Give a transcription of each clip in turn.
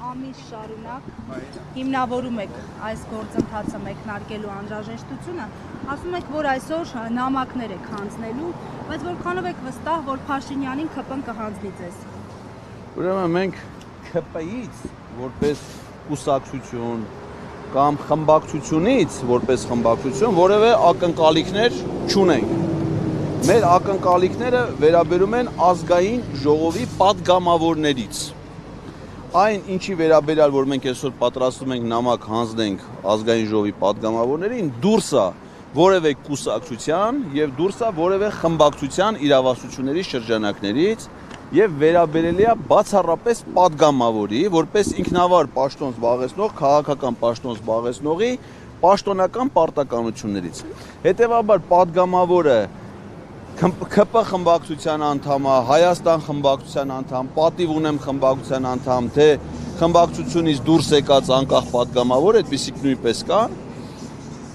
ամիս շարունակ հիմնավորում եք այս գործընթացը մեկնարկելու անհրաժեշտությունը, ասում եք, որ այսօր նամակներ եք հանձնելու, բայց որքանով եք վստահ, որ Փաշինյանին ԿՊ-ն կհանձնի ձեզ։ Ուրեմն մենք ԿՊ-ից որպես կուսակցություն կամ խմբակցությունից որպես խմբակցություն որևէ ակնկալիքներ չունենք։ Մեր ակնկալիքները վերաբերում են ազգային ժողովի պատգամավորներից։ Այն ինչի վերաբերյալ, որ մենք այսօր պատրաստում ենք նամակ հանձնենք ազգային ժողովի պատգամավորներին, դուրս է որևէ կուսակցության եւ դուրս է որևէ խմբակցության իրավասությունների շրջանակներից եւ վերաբերելի է բացառապես պատգամավորի, որպես ինքնավար պաշտոն զբաղեցնող, քաղաքական պաշտոն զբաղեցնողի պաշտոնական պարտականություններից։ Հետևաբար պատգամավորը ԿՊ խմբակցության անդամ, Հայաստան խմբակցության անդամ, պատիվ ունեմ խմբակցության անդամ, թե խմբակցությունից դուրս եկած անկախ պատգամավոր, այդպիսիք նույնպես կան։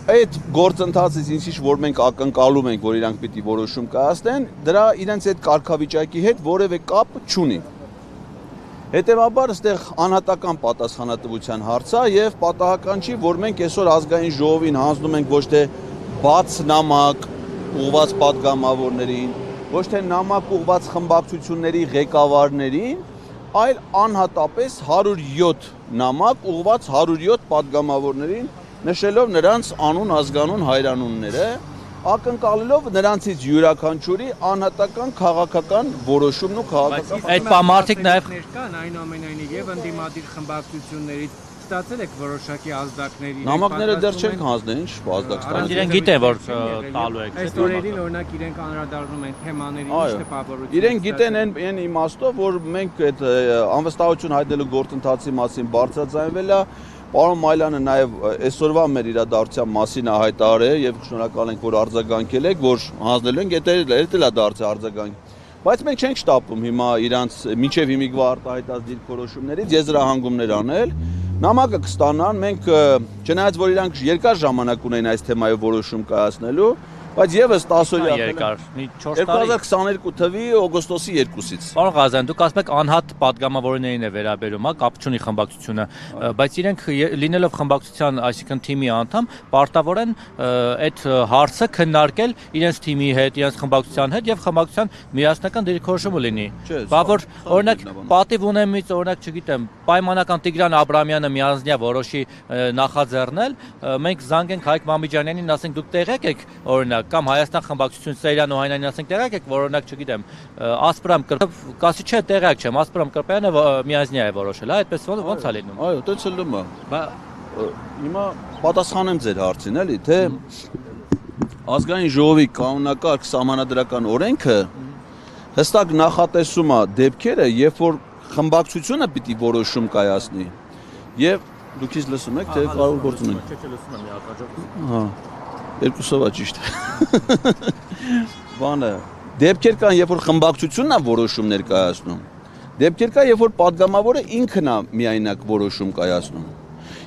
Այդ գործընթացից ինչ որ մենք ակնկալում ենք, որ իրանք պիտի որոշում կայացնեն, դրա իրենց այդ կարգավիճակի հետ որևէ կապ չունի։ Հետևաբար այստեղ անհատական պատասխանատվության հարց է եւ պատահական չի, որ մենք այսօր ազգային ժողովին հանձնում ենք ոչ թե բաց նամակ ուղղված պատգամավորներին, ոչ թե նամակ ուղղված խմբակցությունների ղեկավարներին, այլ անհատապես 107 նամակ ուղղված 107 պատգամավորներին, նշելով նրանց անուն, ազգանուն, հայրանունները, ակնկալելով նրանցից յուրաքանչյուրի անհատական քաղաքական որոշումն ու քաղաքական։ Այդ մարդիկ նաև կան այնուամենայնիվ եւ ընդդիմադիր խմբակցություններից ստացել եք որոշակի ազդակների։ Նամակները դեռ չենք հանձնել, ինչ ազդակ ստացել։ իրենք գիտեն, որ տալու եք։ Այս օրերին օրինակ իրենք անդրադառնում են թեմաների, ինչ տպավորություն։ Իրենք գիտեն այն իմաստով, որ մենք այդ անվստահություն հայտնելու գործընթացի մասին բարձրաձայնվել է, պարոն Մայլյանը նաև այսօրվա մեր իրադարձության մասին է հայտարարել եւ շնորհակալ ենք, որ արձագանքել եք, որ հանձնելու ենք, դա էլ է դարձել արձագանք։ Բայց մենք չենք շտապում հիմա իրանց մինչև հիմիկվա արտահայտած դիրքորոշումներից եզրահանգումներ անել։ Նամակը կստանան, մենք չնայած որ իրանք երկար ժամանակ ունեն այս թեմայով որոշում կայացնելու, բայց եւս 10 օրյա երկար, 4 տարի 2022 թվականի օգոստոսի 2-ից։ Պարոն Ղազարյան, դուք ասում եք անհատ պատգամավորներին է վերաբերում, կապ չունի խմբակցությունը, բայց իրենք լինելով խմբակցության, այսինքն թիմի անդամ, պարտավոր են այդ հարցը քննարկել իրենց թիմի հետ, իրենց խմբակցության հետ եւ խմբակցության միասնական դիրքորոշումը լինի։ Բա որ օրինակ պատիվ ունեմից, օրինակ, չգիտեմ, պայմանական Տիգրան Աբրամյանը միանձնյա որոշի նախաձեռնել, մենք զանգենք Հայկ Մամիջանյանին, ասենք դուք տեղյակ եք, օրինակ կամ Հայաստան խմբակցություն Սեյրան ու Հայնյանին ասենք տեղյակ եք, որ օրինակ չգիտեմ, Ասպրամ կասի չէ, տեղյակ չեմ, Ասպրամ Կրպյանը միանձնյա է որոշել, այդպես ոնց է լինում։ Այո, դա ցլում է։ Հիմա պատասխանեմ ձեր հարցին, էլի, թե ազգային ժողովի կանոնակարգ սահմանադրական օրենքը հստակ նախատեսում է դեպքերը, երբ որ խմբակցությունը պիտի որոշում կայացնի։ Եվ դուք ինձ լսում եք, թե կարող գործում եք։ Չէ, լսում եմ միակաջող։ Հա։ Երկուսով է ճիշտ։ Բանը, դեպքեր կան, երբ որ խմբակցությունն է որոշումներ կայացնում։ Դեպքեր կա, երբ որ պատգամավորը ինքն է միայնակ որոշում կայացնում։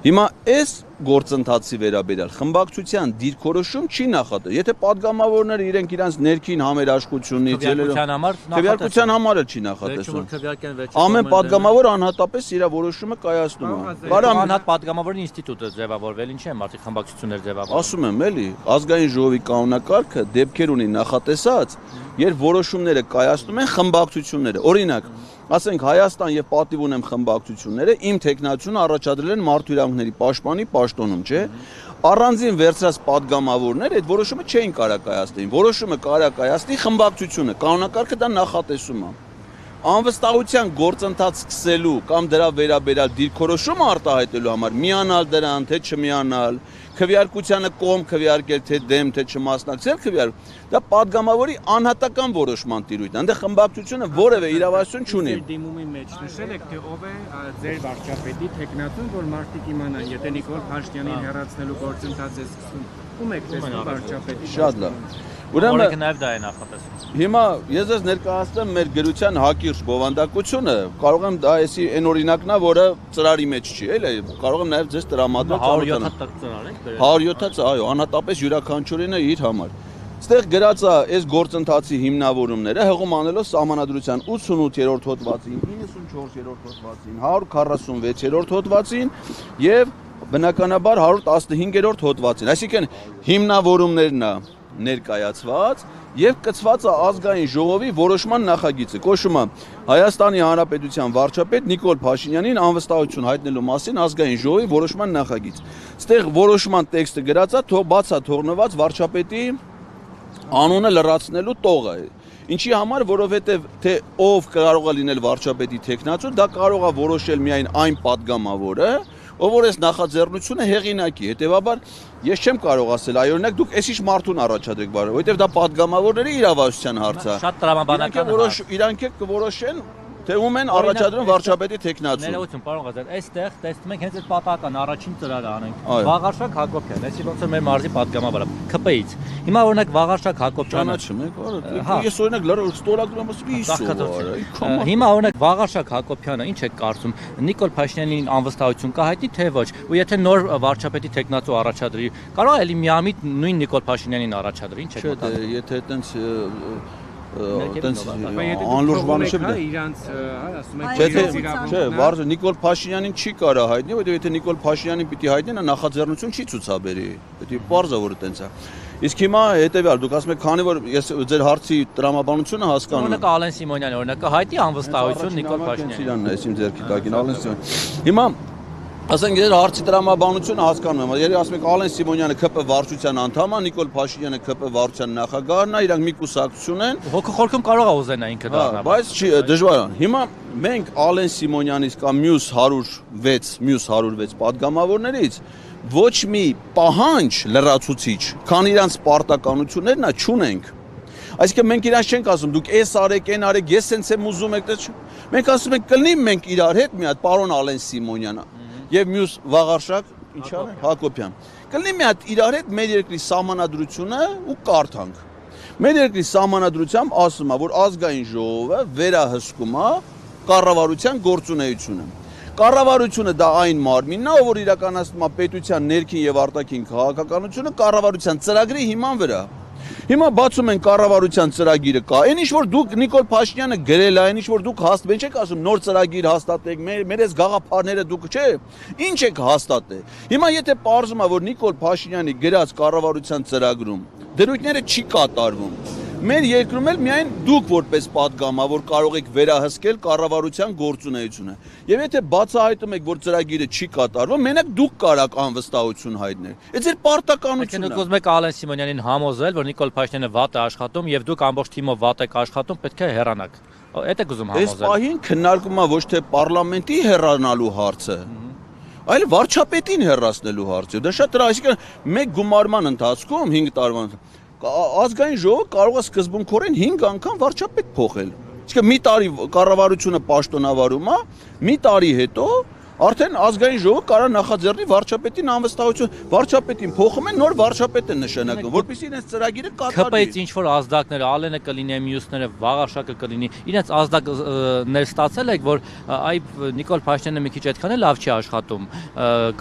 Հիմա այս գործընթացի վերաբերյալ խմբակցության դիրքորոշում չի նախատեսվում։ Եթե պատգամավորները իրենք իրանց ներքին համերաշխությունից քվեարկության համար էլ չի նախատեսվում։ Ամեն պատգամավոր անհատապես իր որոշումը կայացնում է։ Բարամ անհատ պատգամավորի ինստիտուտը ձևավորվել, ինչ է մարդիկ խմբակցություններ ձևավորել։ Ասում եմ, էլի, ազգային ժողովի կանոնակարգը դեպքեր ունի նախատեսած, երբ որոշումները կայացնում են խմբակցությունները։ Օրինակ, ասենք Հայաստան եւ պատիվ ունեմ խմբակցությունները իմ տեխնացիոնը առաջադրել են մարդու իրավունքների պաշտպանի պաշտոնում, չէ՞։ Առանձին վերցրած պատգամավորներ այդ որոշումը չէին կարող կայացնել։ Որոշումը կարող կայացնի խմբակցությունը, կանոնակարգը դա նախատեսում է։ Անվստահության գործընթաց սկսելու կամ դրա վերաբերյալ դիրքորոշումը արտահայտելու համար միանալ դրան, թե չմիանալ, քվեարկությանը կողմ քվեարկել, թե դեմ, թե չմասնակցել քվեարկել, դա պատգամավորի անհատական որոշման տիրույթ է։ Այնտեղ խմբակցությունը որևէ իրավասություն չունի։ Դիմումի մեջ նշել եք, թե ով է ձեր վարչապետի տեխնացուն, որ մարդիկ իմանան, եթե Նիկոլ Փաշինյանին հեռացնելու գործընթաց է սկսվում, ում եք տեսնում վարչապետի։ Շատ լավ։ Ուրեմն նաև դա է նախատեսում։ Հիմա ես ձեզ ներկայացնեմ մեր գրության հակիրճ բովանդակությունը, կարող եմ դա էսի այն օրինակն է, որը ծրարի մեջ չի, էլի, կարող եմ նաև ձեզ տրամադրել 107 ծրար եք բերել։ 107-ը, այո, անհատապես յուրաքանչյուրինը իր համար։ Ստեղ գրած է այս գործընթացի հիմնավորումները հղում անելով սահմանադրության 88-րդ հոդվածին, 94-րդ հոդվածին, 146-րդ հոդվածին եւ բնականաբար 115-րդ հոդվածին։ Այսինքն հիմնավորումներն է ներկայացված եւ կցված է ազգային ժողովի որոշման նախագիծը։ Կոչվում է Հայաստանի Հանրապետության վարչապետ Նիկոլ Փաշինյանին անվստահություն հայտնելու մասին ազգային ժողովի որոշման նախագիծ։ Ստեղ որոշման տեքստը գրած է, բաց է թողնված վարչապետի անունը լրացնելու տողը։ Ինչի համար, որովհետև թե ով կարող է լինել վարչապետի տեխնացու, դա կարող է որոշել միայն այն падգամավորը, ով որ այս նախաձեռնությունը հեղինակի, հետևաբար ես չեմ կարող ասել, այ օրինակ դուք էսիշ մարդուն առաջադրեք, որովհետև դա падգամավորների իրավասության հարց է։ Շատ տրամաբանական է։ Իրանք կորոշեն, թե ում են առաջադրում վարչապետի տեխնացու։ Ներողություն, պարոն Ղազար, այստեղ տեսնում ենք հենց այդ պատահական առաջին ծրարը անենք։ Այո։ Վաղարշակ Հակոբյան, այսի ոնց որ մեր մարզի падգամավորը ԿՊ-ից։ Հիմա օրինակ Վաղարշակ Հակոբյանը Ճանաչում եք, ես օրինակ լրիվ ստորագրում եմ, ասում Հիմա օրինակ Վաղարշակ Հակոբյանը ինչ է կարծում, Նիկոլ Փաշինյանին անվստահություն կա հայտնի թե ոչ, ու եթե նոր վարչապետի տեխնացու առաջադրի, կարող է էլի միամիտ նույն Նիկոլ Փաշինյանին առաջադրի, ինչ է մտածում։ Չէ, եթե այտենց անլուրջ բան չէ դե։ Իրանց, ասում եք, Չէ, վարձը Նիկոլ Փաշինյանին չի կարա հայտնի, որովհետև եթե Նիկոլ Փաշինյանին պիտի հայտնի, նա նախաձեռնություն չի ցուցաբերի։ Պետք է բարձա որ այտենց է։ Իսկ հիմա հետեւյալ, դուք ասում եք, քանի որ ես ձեր հարցի տրամաբանությունը հասկանում եմ։ Օրինակ Ալեն Սիմոնյանը, օրինակ հայտնի անվստահություն Նիկոլ Փաշինյանին։ Իրանն է, այսին ձերքի տակին Ալեն Սիմոնյան։ Հիմա ասենք ձեր հարցի տրամաբանությունը հասկանում եմ։ Երբ ասում եք Ալեն Սիմոնյանը ԿՊ վարչության անդամ է, Նիկոլ Փաշինյանը ԿՊ վարչության նախագահն է, իրանք մի կուսակցություն են։ Հոգոխորքում կարող է ուզենա ինքը դառնալ։ Բայց չի դժվար է։ Հիմա մենք Ալեն Սիմոնյանից կամ մյուս 106 падգամավորներից ոչ մի պահանջ լրացուցիչ, քան իրանց պարտականություններն է չունենք։ Այսինքն մենք իրանց չենք ասում, դուք էս արեք, այն արեք, ես սենց եմ ուզում եք, մենք ասում ենք կլինի մենք իրար հետ մի հատ պարոն Ալեն Սիմոնյանը եւ մյուս Վաղարշակ Հակոբյան։ Կլինի մի հատ իրար հետ մեր երկրի սահմանադրությունը ու կարդանք։ Մեր երկրի սահմանադրությամբ ասում է, որ ազգային ժողովը վերահսկում է կառավարության գործունեությունը։ Կառավարությունը դա այն մարմինն է, որ իրականացնում է պետության ներքին եւ արտաքին քաղաքականությունը կառավարության ծրագրի հիման վրա։ Հիմա բացում են կառավարության ծրագիրը կա։ Այն ինչ որ դուք Նիկոլ Փաշինյանը գրել է, այն ինչ որ դուք մենք չեք ասում նոր ծրագիր հաստատեք, մեր այս գաղափարները դուք չէ։ Ինչ եք հաստատել։ Հիմա եթե պարզում է, որ Նիկոլ Փաշինյանի գրած կառավարության ծրագրում դրույթները չի կատարվում, մեր երկրում էլ միայն դուք որպես падգամավոր կարող եք վերահսկել կառավարության գործունեությունը։ Եվ եթե բացահայտում եք, որ ծրագիրը չի կատարվում, մենակ դուք կարաք անվստահություն հայտնել։ Այդ ձեր պարտականությունն է։ Դուք ուզում եք Ալեն Սիմոնյանին համոզել, որ Նիկոլ Փաշինյանը վատ է աշխատում եւ դուք ամբողջ թիմով վատ եք աշխատում, պետք է հեռանաք։ Այդ եք ուզում Այս համոզել։ պահին քննարկումը ոչ թե պարլամենտի հեռանալու հարցը, այլ վարչապետին հեռացնելու հարցը։ Դա շատ այսինքն մեկ գումարման ընթացքում 5 տարվա ազգային ժողովը կարող է սկզբունքորեն 5 անգամ վարչապետ փոխել։ Իսկ մի տարի կառավարությունը պաշտոնավարում է, մի տարի հետո արդեն ազգային ժողովը կարող նախաձեռնի վարչապետին անվստահություն, վարչապետին փոխում են, նոր վարչապետ են նշանակում, որպեսզի իրենց ծրագիրը կատարվի։ ԿՊ-ից ինչ որ ազդակներ, Ալենը կլինի, մյուսները Վաղարշակը կլինի, իրենց ազդակներ ստացել եք, որ այ Նիկոլ Փաշինյանը մի քիչ այդքան էլ լավ չի աշխատում,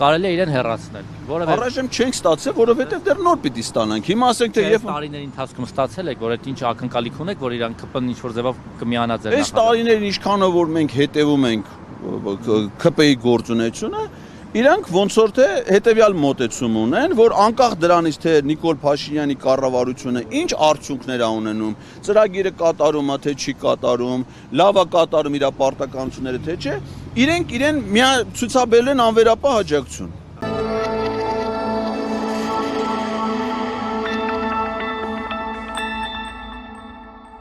կարելի է իրեն հեռացնել։ Առայժմ չենք ստացել, որովհետև դեռ նոր պիտի ստանանք։ Հիմա ասենք թե եւ տարիների ընթացքում ստացել եք, որ այդ ինչ ակնկալիք ունեք, որ իրան ԿՊ-ն ինչ որ ձևով կմիանա ձեր նախագծին։ Այս տարիներին ինչքանով որ մենք հետևում ենք ԿՊ-ի գործունեությունը, իրանք ոնց որ թե հետեւյալ մոտեցում ունեն, որ անկախ դրանից թե Նիկոլ Փաշինյանի կառավարությունը ինչ արդյունքներ է ունենում, ծրագիրը կատարում է թե չի կատարում, լավ է կատարում իր պարտականությունները թե չէ, իրենք իրեն ցուցաբերել են անվերապահ աջակցություն։